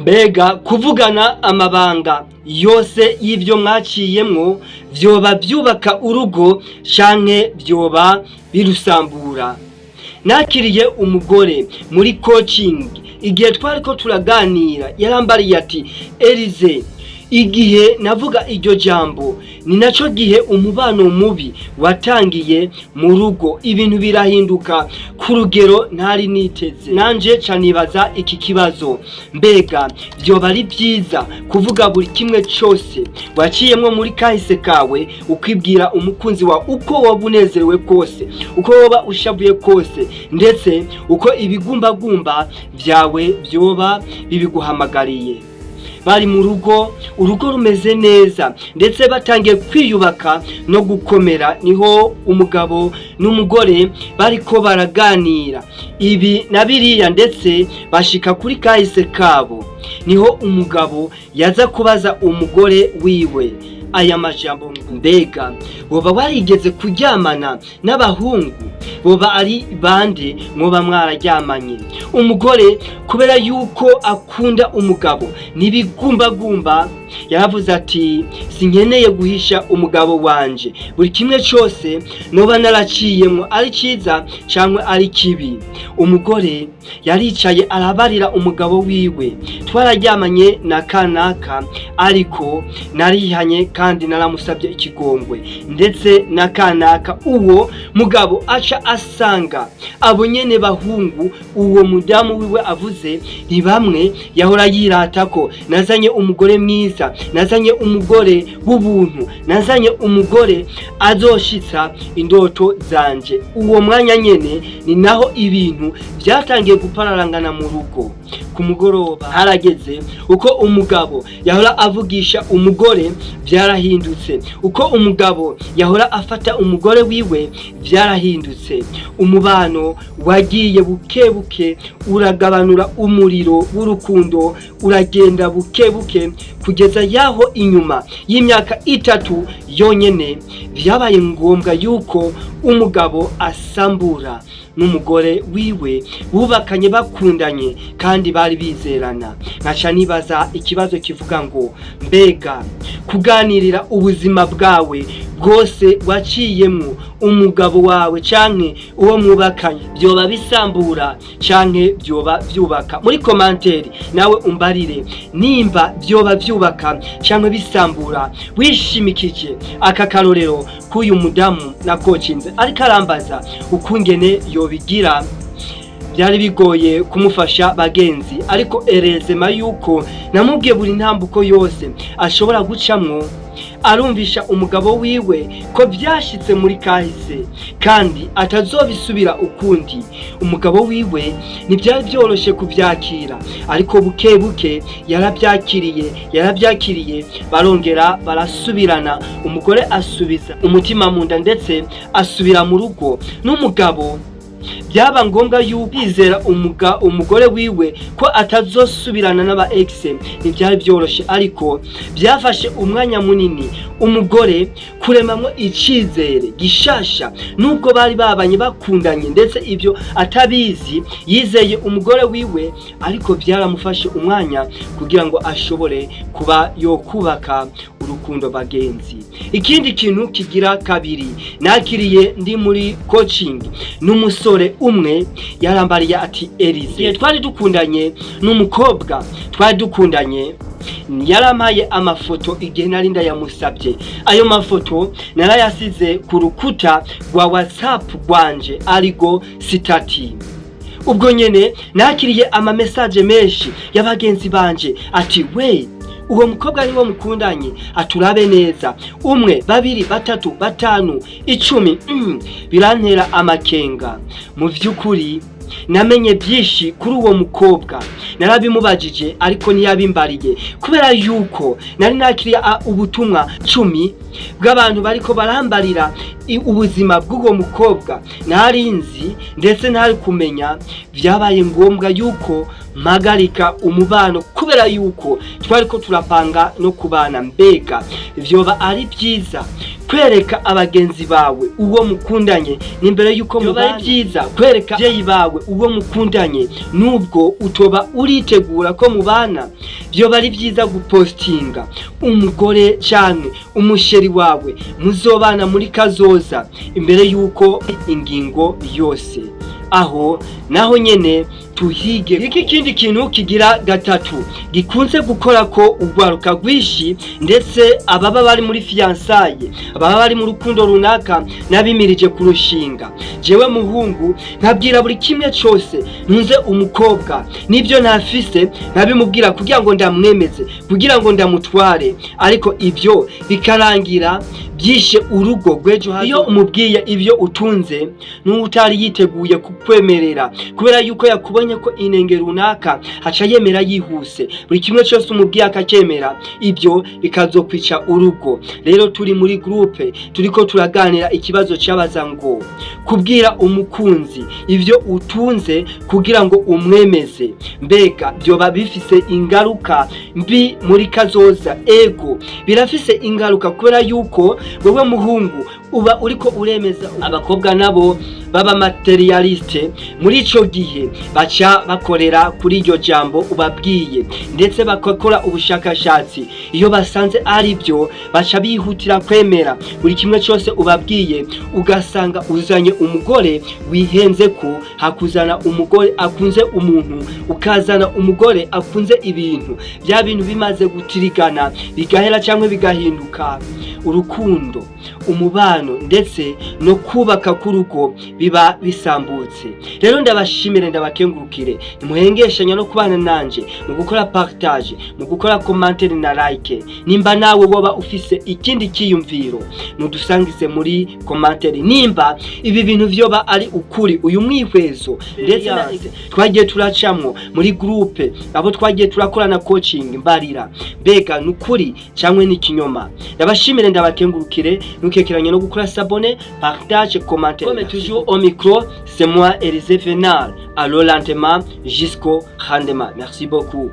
mbega kuvugana amabanga yose y'ivyo mwaciyemwo vyoba vyubaka urugo canke vyoba birusambura? Nakiriye umugore muri coaching igihe twariko turaganira, yarambariye ati Elize, igihe navuga iryo jambo ni naco gihe umubano mubi watangiye mu rugo, ibintu birahinduka ku rugero ntari niteze. Nanje canibaza iki kibazo, mbega vyoba ari vyiza kuvuga buri kimwe cyose waciyemwo muri kahise kawe, ukwibwira umukunzi wa uko wabunezerewe kose, uko woba ushavuye kose, ndetse uko ibigumbagumba vyawe vyoba bibiguhamagariye? Bari mu rugo, urugo rumeze neza ndetse batangiye kwiyubaka no gukomera, niho umugabo n'umugore bariko baraganira ibi na biriya, ndetse bashika kuri kahise kabo. Niho umugabo yaza kubaza umugore wiwe aya majambo, mbega boba warigeze kuryamana n'abahungu? Boba ari bande mwoba mwararyamanye? Umugore kubera yuko akunda umugabo n'ibigumbagumba yaravuze ati sinkeneye guhisha umugabo wanje, buri kimwe cyose noba naraciyemwo ari ciza cyangwa ari kibi. Umugore yaricaye arabarira umugabo wiwe, twararyamanye na kanaka ariko narihanye kandi naramusabye ikigongwe, ndetse na kanaka. Uwo mugabo aca asanga abo nyene bahungu uwo mudamu wiwe avuze ni bamwe yahora yirata ko nazanye umugore mwiza, nazanye umugore w'ubuntu, nazanye umugore azoshitsa indoto zanje. Uwo mwanya nyene ni naho ibintu byatangiye gupararangana mu rugo. Ku mugoroba harageze, uko umugabo yahora avugisha umugore byarahindutse, uko umugabo yahora afata umugore wiwe byarahindutse. Umubano wagiye bukebuke uragabanura, umuriro w'urukundo uragenda bukebuke, kugeza yaho inyuma y'imyaka 3 yonyene byabaye ngombwa yuko umugabo asambura n'umugore wiwe bubakanye bakundanye kandi bari bizerana. Nkaca nibaza ikibazo kivuga ngo, mbega kuganirira ubuzima bwawe bwose waciyemwo umugabo wawe canke uwo mwubakanye byoba bisambura canke byoba byubaka? Muri komanteri nawe umbarire nimba byoba byubaka canke bisambura, wishimikije aka karorero k'uyu mudamu na coachinze ariko arambaza ukungene yobigira. Byari bigoye kumufasha bagenzi, ariko erezema yuko namubwiye buri ntambuko yose ashobora gucamwo, arumvisha umugabo wiwe ko byashitse muri kahise kandi atazobisubira ukundi. Umugabo wiwe ntibyari byoroshe kubyakira, ariko bukebuke yarabyakiriye, barongera barasubirana. Umugore asubiza umutima mu nda ndetse asubira mu rugo, n'umugabo byaba ngombwa yubizera umugore wiwe ko atazosubirana n'aba ex. Ntibyari byoroshe, ariko byafashe umwanya munini umugore kuremamwo icizere gishasha. Nubwo bari babanye bakundanye ndetse ibyo atabizi, yizeye umugore wiwe, ariko byaramufashe umwanya kugira ngo ashobore kuba yokubaka urukundo bagenzi. Ikindi kintu kigira kabiri nakiriye ndi muri coaching, n'umusore umwe yarambariye ati Elize, twari dukundanye n'umukobwa, twari dukundanye, yarampaye amafoto igihe nari ndayamusabye. Ayo mafoto narayasize ku rukuta rwa WhatsApp rwanje arigo sitati. Ubwo nyene nakiriye ama message menshi y'abagenzi banje ati we, uwo mukobwa niwo mukundanye, aturabe neza, 1 2 3 5 10. Birantera amakenga. Mu vy'ukuri namenye byinshi kuri uwo mukobwa, narabimubajije ariko ntiyabimbariye, kubera yuko nari nakiriye ubutumwa 10 bw'abantu bariko barambarira ubuzima bw'uwo mukobwa narinzi ndetse ntari kumenya. Byabaye ngombwa yuko magarika umubano kubera yuko twariko turapanga no kubana. Mbega vyoba ari byiza kwereka abagenzi bawe uwo mukundanye n'imbere yuko mubana. Byiza kwereka abavyeyi bawe uwo mukundanye nubwo utoba uritegura ko mubana. Byoba ari byiza gupostinga umugore canke umusheri wawe muzobana muri kazoza imbere yuko ingingo yose. Aho naho nyene tuhige. Iki kindi kintu kigira gatatu gikunze gukora ko urwaruka rwishi ndetse ababa bari muri fiançailles, ababa bari mu rukundo runaka nabimirije kurushinga. Jewe muhungu nkabwira buri kimwe cyose ntunze umukobwa nibyo ntafise nabimubwira kugira ngo ndamwemeze, kugira ngo ndamutware, ariko ibyo bikarangira byishe urugo gwejo. Iyo umubwiye ibyo utunze n'utari yiteguye kukwemerera kubera yuko yakubonye ko inenge runaka haca yemera yihuse, buri kimwe cyose umubwiye akakemera, ibyo bikazokwica urugo. Rero turi muri groupe turiko turaganira ikibazo cyabaza ngo kubwira umukunzi ibyo utunze kugira ngo umwemeze, mbega byoba bifise ingaruka mbi muri kazoza? Ego birafise ingaruka kubera yuko wewe muhungu uba uriko uremeza abakobwa nabo baba materialiste. Muri ico gihe baca bakorera kuri iryo jambo ubabwiye ndetse bakakora ubushakashatsi. Iyo basanze ari byo baca bihutira kwemera buri kimwe cyose ubabwiye, ugasanga uzanye umugore wihenze ko hakuzana umugore akunze umuntu, ukazana umugore akunze ibintu. Bya bintu bimaze gutirigana bigahera cyangwa bigahinduka urukundo, umubano ndetse no kubaka kurugo biba bisambutse. Rero ndabashimire ndabakengurukire, nimuhengeshanya no kubana nanje mu gukora partage, mu gukora commentaire na like. Nimba nawe woba ufise ikindi kiyumviro nudusangize muri commentaire. Nimba ibi bintu vyoba ari ukuri uyu mwihwezo ndetse twagiye turacamwo muri groupe abo twagiye turakorana coaching mbarira, bega nukuri cyangwe ni kinyoma. Ndabashimire ndabakengurukire, nukekeranye no gukora s'abonner, partage, commenter. Comme toujours au micro, c'est moi Élisée Vénal. Allons lentement jusqu'au rendement. Merci beaucoup.